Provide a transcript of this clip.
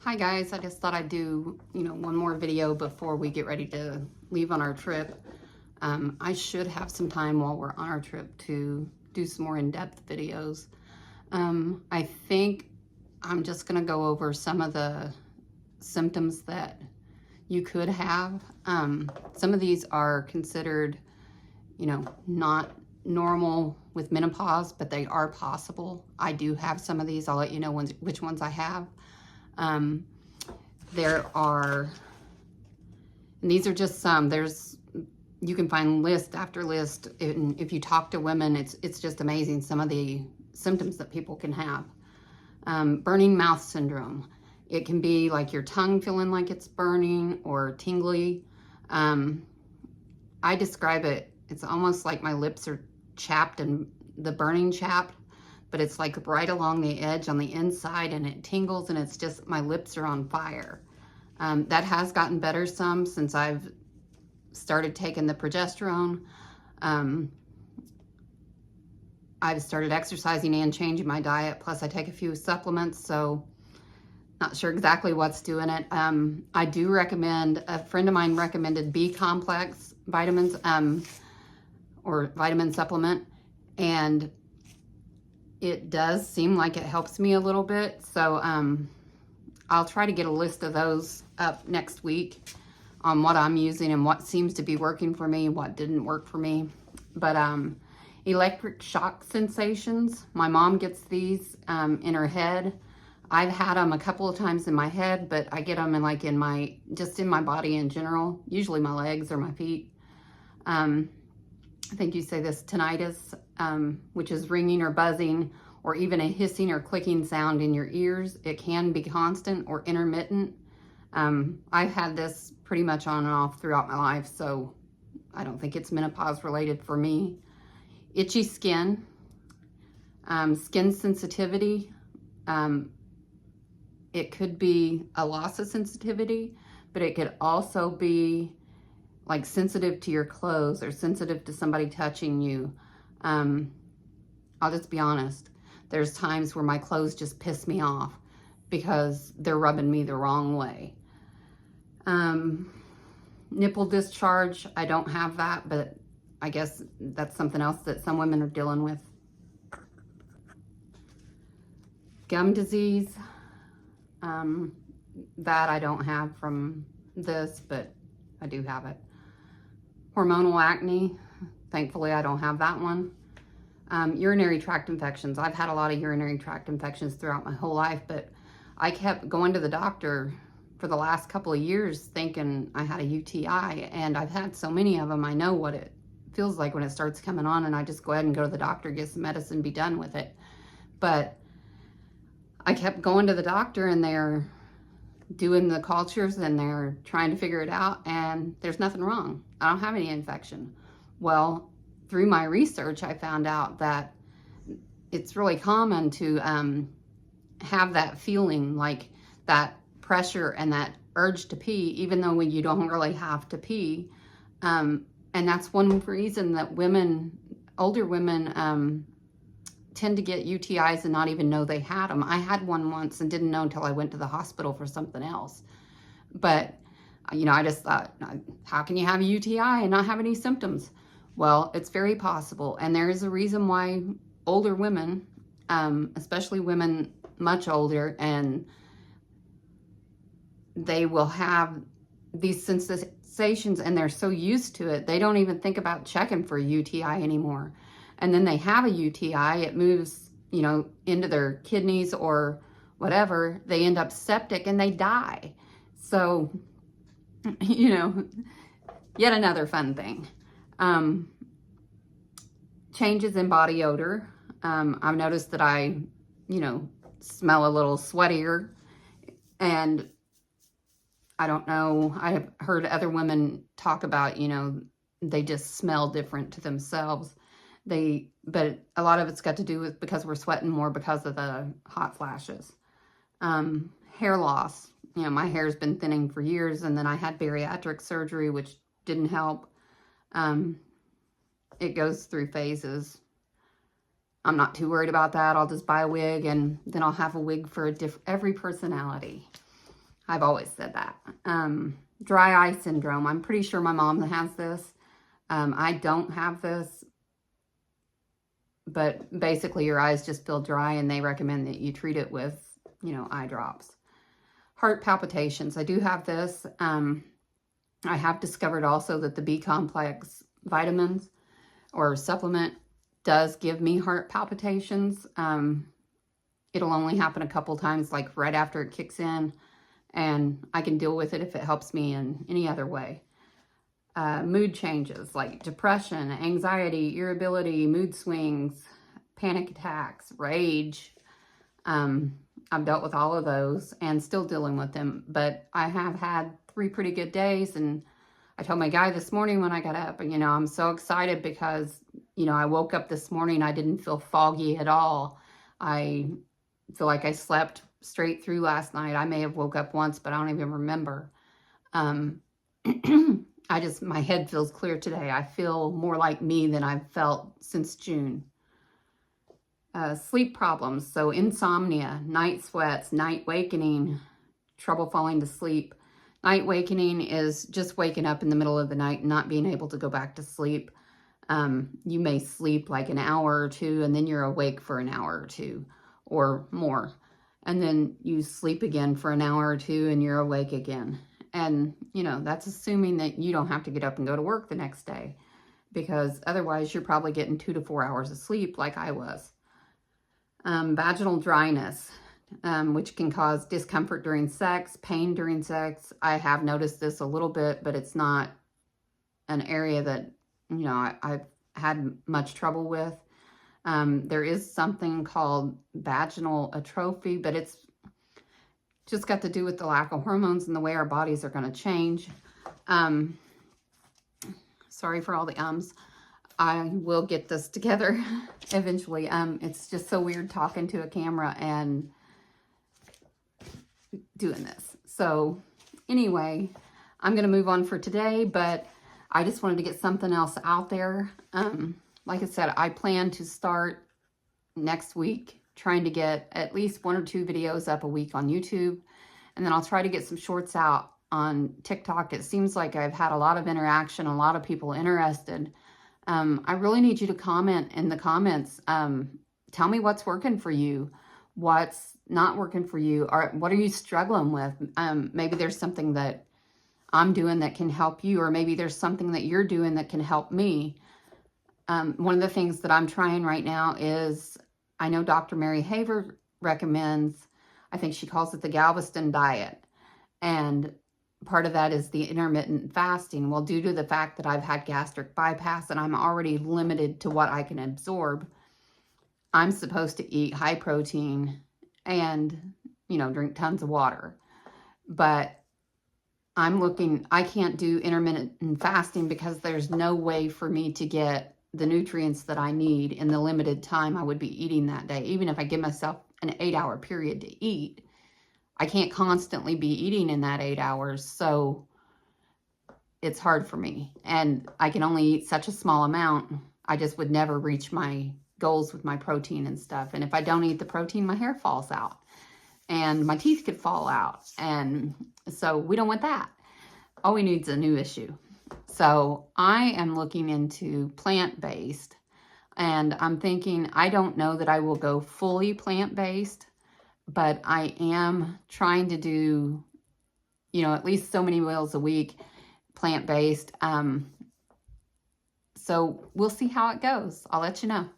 Hi guys, I just thought I'd do, one more video before we get ready to leave on our trip. I should have some time while we're on our trip to do some more in-depth videos. I think I'm just gonna go over some of the symptoms that you could have. Some of these are considered, not normal with menopause, but they are possible. I do have some of these. I'll let you know which ones I have. There are, and these are just some, you can find list after list. And if you talk to women, it's just amazing some of the symptoms that people can have. Burning mouth syndrome. It can be like your tongue feeling like it's burning or tingly. I describe it, it's almost like my lips are chapped and the burning chapped, but it's like right along the edge on the inside and it tingles and it's just, my lips are on fire. That has gotten better some since I've started taking the progesterone. I've started exercising and changing my diet, plus I take a few supplements, so not sure exactly what's doing it. I do recommend, a friend of mine recommended B complex vitamins or vitamin supplement, and it does seem like it helps me a little bit. So I'll try to get a list of those up next week on what I'm using and what seems to be working for me, what didn't work for me. But electric shock sensations, my mom gets these in her head. I've had them a couple of times in my head, but I get them just in my body in general, usually my legs or my feet. I think you say this, tinnitus, which is ringing or buzzing, or even a hissing or clicking sound in your ears. It can be constant or intermittent. I've had this pretty much on and off throughout my life, so I don't think it's menopause related for me. Itchy skin, skin sensitivity. It could be a loss of sensitivity, but it could also be like sensitive to your clothes or sensitive to somebody touching you. I'll just be honest. There's times where my clothes just piss me off because they're rubbing me the wrong way. Nipple discharge, I don't have that, but I guess that's something else that some women are dealing with. Gum disease, that I don't have from this, but I do have it. Hormonal acne, thankfully I don't have that one. Urinary tract infections. I've had a lot of urinary tract infections throughout my whole life, but I kept going to the doctor for the last couple of years thinking I had a UTI, and I've had so many of them, I know what it feels like when it starts coming on, and I just go ahead and go to the doctor, get some medicine, be done with it. But I kept going to the doctor, and they're doing the cultures and they're trying to figure it out, and there's nothing wrong. I don't have any infection. Well, through my research, I found out that it's really common to have that feeling, like that pressure and that urge to pee, even though you don't really have to pee. And that's one reason that older women tend to get UTIs and not even know they had them. I had one once and didn't know until I went to the hospital for something else. But, I just thought, how can you have a UTI and not have any symptoms? Well, it's very possible. And there is a reason why older women, especially women much older, and they will have these sensations and they're so used to it, they don't even think about checking for a UTI anymore. And then they have a UTI, it moves, into their kidneys or whatever, they end up septic and they die. So, yet another fun thing. Changes in body odor. I've noticed that I, smell a little sweatier, and I don't know, I have heard other women talk about, they just smell different to themselves. But a lot of it's got to do with because we're sweating more because of the hot flashes. Hair loss. My hair's been thinning for years, and then I had bariatric surgery, which didn't help. It goes through phases. I'm not too worried about that. I'll just buy a wig, and then I'll have a wig for every personality. I've always said that. Dry eye syndrome. I'm pretty sure my mom has this. I don't have this, but basically your eyes just feel dry and they recommend that you treat it with, you know, eye drops. Heart palpitations. I do have this. I have discovered also that the B-complex vitamins or supplement does give me heart palpitations. It'll only happen a couple times, like right after it kicks in, and I can deal with it if it helps me in any other way. Mood changes like depression, anxiety, irritability, mood swings, panic attacks, rage. I've dealt with all of those and still dealing with them, but I have had 3 pretty good days. And I told my guy this morning when I got up, and, you know, I'm so excited because, you know, I woke up this morning, I didn't feel foggy at all. I feel like I slept straight through last night. I may have woke up once, but I don't even remember. My head feels clear today. I feel more like me than I've felt since June. Sleep problems, so insomnia, night sweats, night wakening, trouble falling to sleep. Night wakening is just waking up in the middle of the night and not being able to go back to sleep. You may sleep like an hour or two and then you're awake for an hour or two or more. And then you sleep again for an hour or two and you're awake again. And, you know, that's assuming that you don't have to get up and go to work the next day, because otherwise you're probably getting 2 to 4 hours of sleep like I was. Vaginal dryness, which can cause discomfort during sex, pain during sex. I have noticed this a little bit, but it's not an area that, you know, I've had much trouble with. There is something called vaginal atrophy, but it's just got to do with the lack of hormones and the way our bodies are going to change. Sorry for all the ums. I will get this together eventually. It's just so weird talking to a camera and doing this. So anyway, I'm going to move on for today, but I just wanted to get something else out there. Like I said, I plan to start next week trying to get at least 1 or 2 videos up a week on YouTube. And then I'll try to get some shorts out on TikTok. It seems like I've had a lot of interaction, a lot of people interested. I really need you to comment in the comments. Tell me what's working for you, what's not working for you, or what are you struggling with? Maybe there's something that I'm doing that can help you, or maybe there's something that you're doing that can help me. One of the things that I'm trying right now is, I know Dr. Mary Haver recommends, I think she calls it the Galveston diet. And part of that is the intermittent fasting. Well, due to the fact that I've had gastric bypass and I'm already limited to what I can absorb, I'm supposed to eat high protein and, you know, drink tons of water. But I can't do intermittent fasting because there's no way for me to get the nutrients that I need in the limited time I would be eating that day. Even if I give myself an 8-hour period to eat, I can't constantly be eating in that 8 hours. So it's hard for me. And I can only eat such a small amount. I just would never reach my goals with my protein and stuff. And if I don't eat the protein, my hair falls out and my teeth could fall out. And so we don't want that. All we need is a new issue. So I am looking into plant-based, and I'm thinking, I don't know that I will go fully plant-based, but I am trying to do, you know, at least so many meals a week plant-based. So we'll see how it goes. I'll let you know.